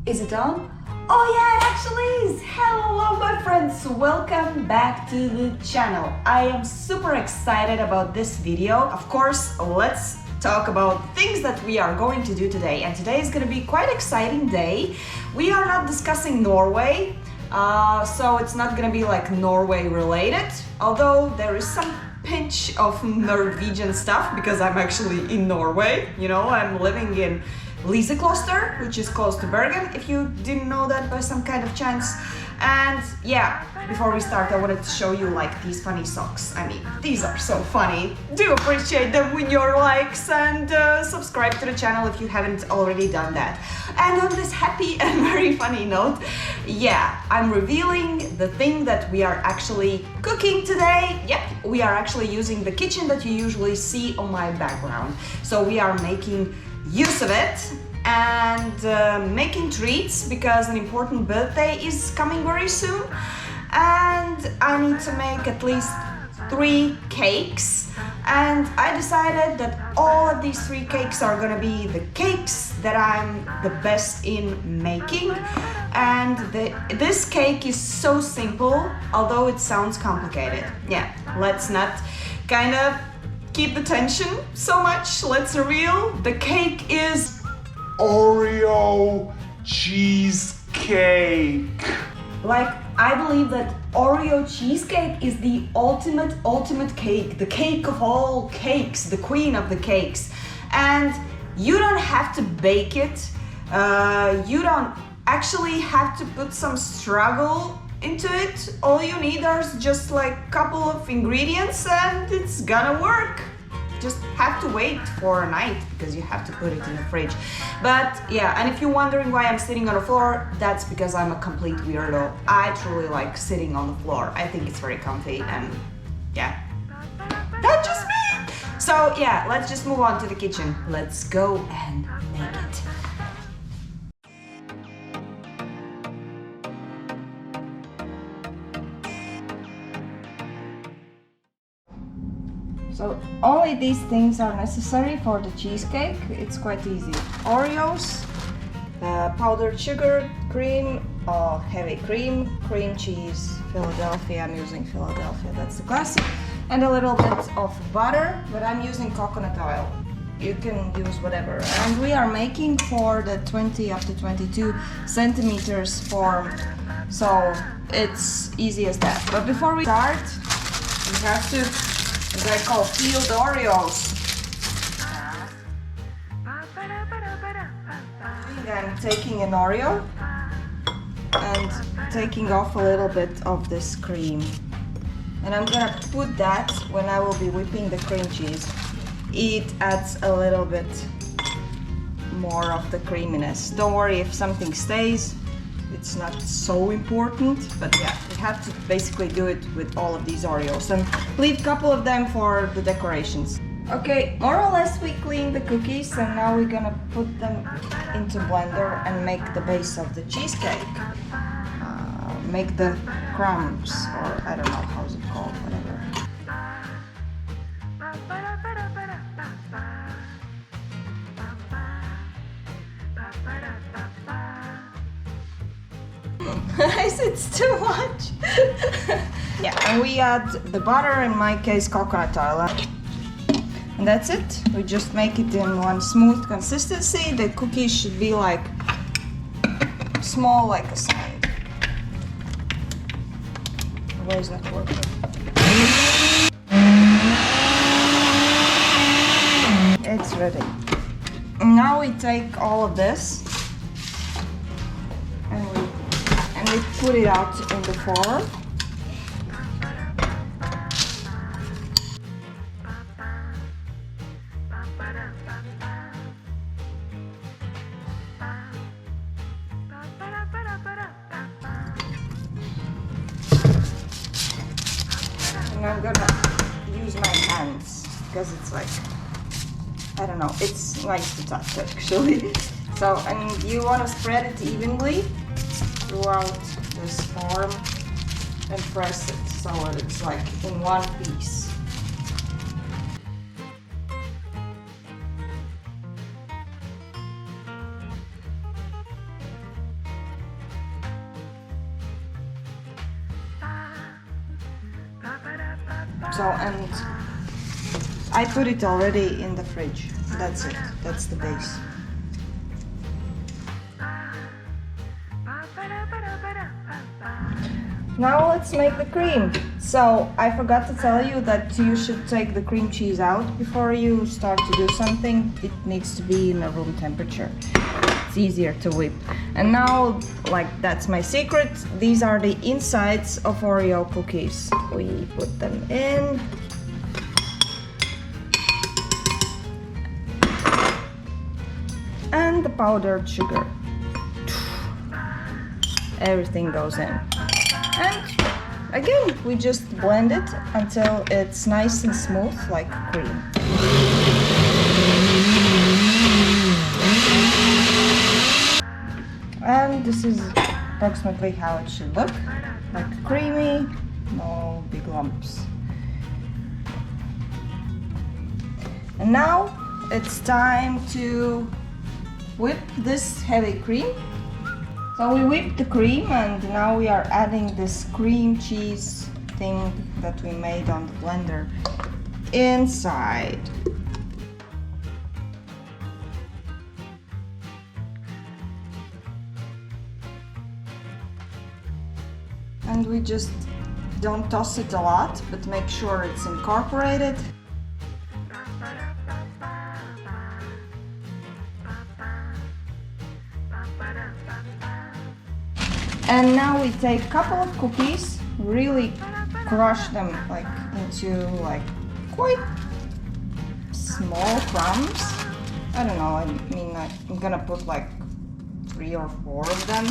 Is it on? Oh yeah, it actually is! Hello my friends, welcome back to the channel. I am super excited about this video. Of course, let's talk about things that we are going to do today. And today is going to be quite an exciting day. We are not discussing Norway, so it's not going to be like Norway related, although there is some pinch of Norwegian stuff because I'm actually in Norway. You know, I'm living in Lysekloster, which is close to Bergen, if you didn't know that by some kind of chance. And yeah, before we start, I wanted to show you like these funny socks. I mean, these are so funny. Do appreciate them with your likes and subscribe to the channel if you haven't already done that. And on this happy and very funny note, yeah, I'm revealing the thing that we are actually cooking today. Yep, we are actually using the kitchen that you usually see on my background. So we are making use of it and making treats because an important birthday is coming very soon, and I need to make at least 3 cakes, and I decided that all of these 3 cakes are gonna be the cakes that I'm the best in making. And this cake is so simple, although it sounds complicated. Yeah, let's not kind of keep the tension so much. Let's reveal. The cake is Oreo cheesecake. like, I believe that Oreo cheesecake is the ultimate cake, the cake of all cakes, the queen of the cakes. And you don't have to bake it. You don't actually have to put some struggle into it. All you need are just like a couple of ingredients and it's gonna work. Just have to wait for a night because you have to put it in the fridge. But yeah, and if you're wondering why I'm sitting on the floor, that's because I'm a complete weirdo. I truly like sitting on the floor. I think it's very comfy and yeah, that's just me. So yeah, let's just move on to the kitchen. Let's go and make it. So only these things are necessary for the cheesecake. It's quite easy. Oreos, powdered sugar, cream, heavy cream, cream cheese, Philadelphia. I'm using Philadelphia, that's the classic. And a little bit of butter, but I'm using coconut oil. You can use whatever. And we are making for the 20 up to 22 centimeters form. So it's easy as that. But before we start, we have to, as I call, peeled Oreos. I'm taking an Oreo and taking off a little bit of this cream. And I'm gonna put that when I will be whipping the cream cheese. It adds a little bit more of the creaminess. Don't worry if something stays. It's not so important, but yeah, we have to basically do it with all of these Oreos and leave a couple of them for the decorations. Okay, more or less we cleaned the cookies and now we're gonna put them into blender and make the base of the cheesecake. Make the crumbs, or I don't know how's it called, whatever. It's too much. Yeah, and we add the butter, in my case coconut oil, and that's it. We just make it in one smooth consistency. The cookies should be like small, like a sand. Why is that working? It's ready. Now we take all of this and we put it out in the form. And I'm gonna use my hands because it's like, I don't know, it's nice to touch actually. So, and you want to spread it evenly throughout this form and press it so that it's like in one piece. So, and I put it already in the fridge. That's it. That's the base. Now let's make the cream. So I forgot to tell you that you should take the cream cheese out before you start to do something. It needs to be in a room temperature. It's easier to whip. And now, like, that's my secret. These are the insides of Oreo cookies. We put them in. And the powdered sugar. Everything goes in. And again, we just blend it until it's nice and smooth like cream. And this is approximately how it should look. Like creamy, no big lumps. And now it's time to whip this heavy cream. So we whipped the cream and now we are adding this cream cheese thing that we made on the blender inside. And we just don't toss it a lot, but make sure it's incorporated. And now we take a couple of cookies, really crush them like into like quite small crumbs. I don't know, I mean I'm gonna put like 3 or 4 of them.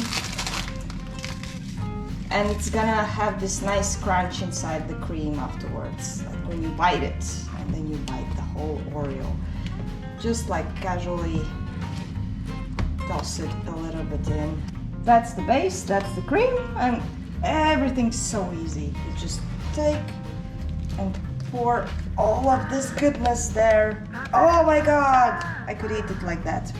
And it's gonna have this nice crunch inside the cream afterwards, like when you bite it and then you bite the whole Oreo. Just like casually toss it a little bit in. That's the base, that's the cream, and everything's so easy. You just take and pour all of this goodness there. Oh my god! I could eat it like that.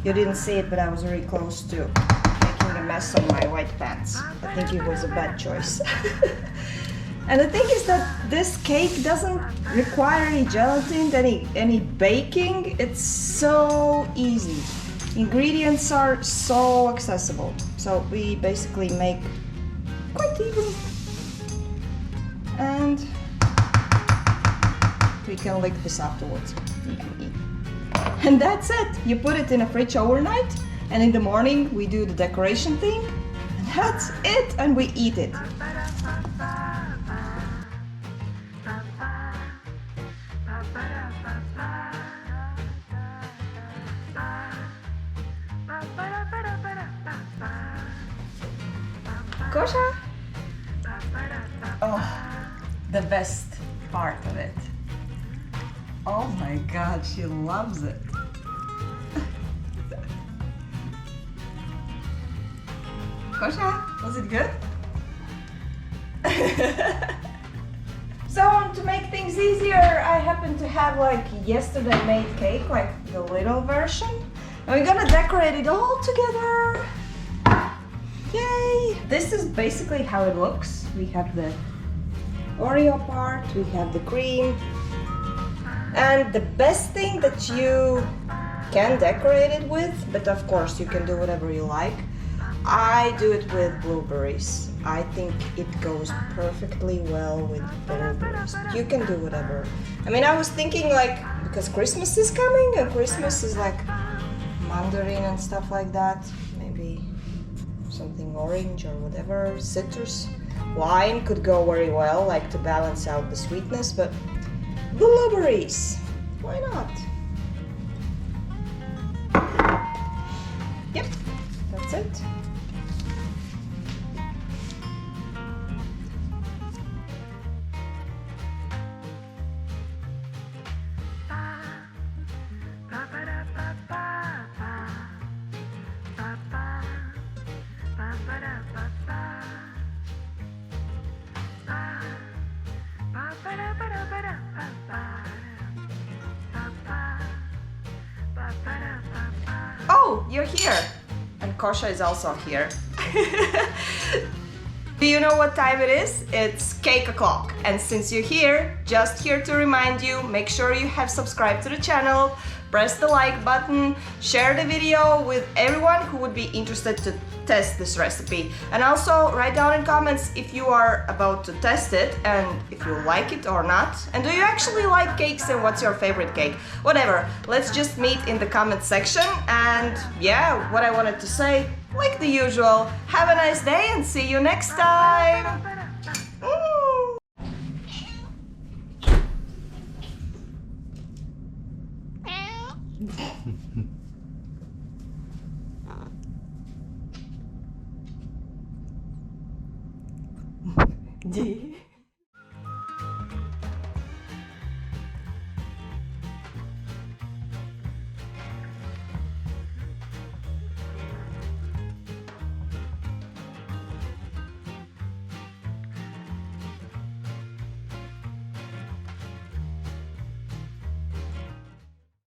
You didn't see it, but I was very close to making a mess on my white pants. I think it was a bad choice. And the thing is that this cake doesn't require any gelatin, any baking. It's so easy. Ingredients are so accessible. So we basically make quite even. And we can lick this afterwards. You can eat. And that's it. You put it in a fridge overnight, and in the morning we do the decoration thing. And that's it, and we eat it. Kosha? Oh, the best part of it. Oh my god, she loves it. Kosha, was it good? So to make things easier, I happen to have like yesterday made cake, like the little version. And we're gonna decorate it all together. Yay! This is basically how it looks. We have the Oreo part, we have the cream. And the best thing that you can decorate it with, but of course you can do whatever you like, I do it with blueberries. I think it goes perfectly well with blueberries. You can do whatever. I mean, I was thinking like, because Christmas is coming and Christmas is like mandarin and stuff like that, maybe something orange or whatever, citrus. Wine could go very well, like to balance out the sweetness, but blueberries, why not? Yep, that's it. Oh, you're here! And Kosha is also here. Do you know what time it is? It's cake o'clock. And since you're here, just here to remind you, make sure you have subscribed to the channel, press the like button, share the video with everyone who would be interested to test this recipe. And also write down in comments if you are about to test it and if you like it or not. And do you actually like cakes and what's your favorite cake? Whatever, let's just meet in the comment section. And yeah, what I wanted to say, like the usual, have a nice day and see you next time!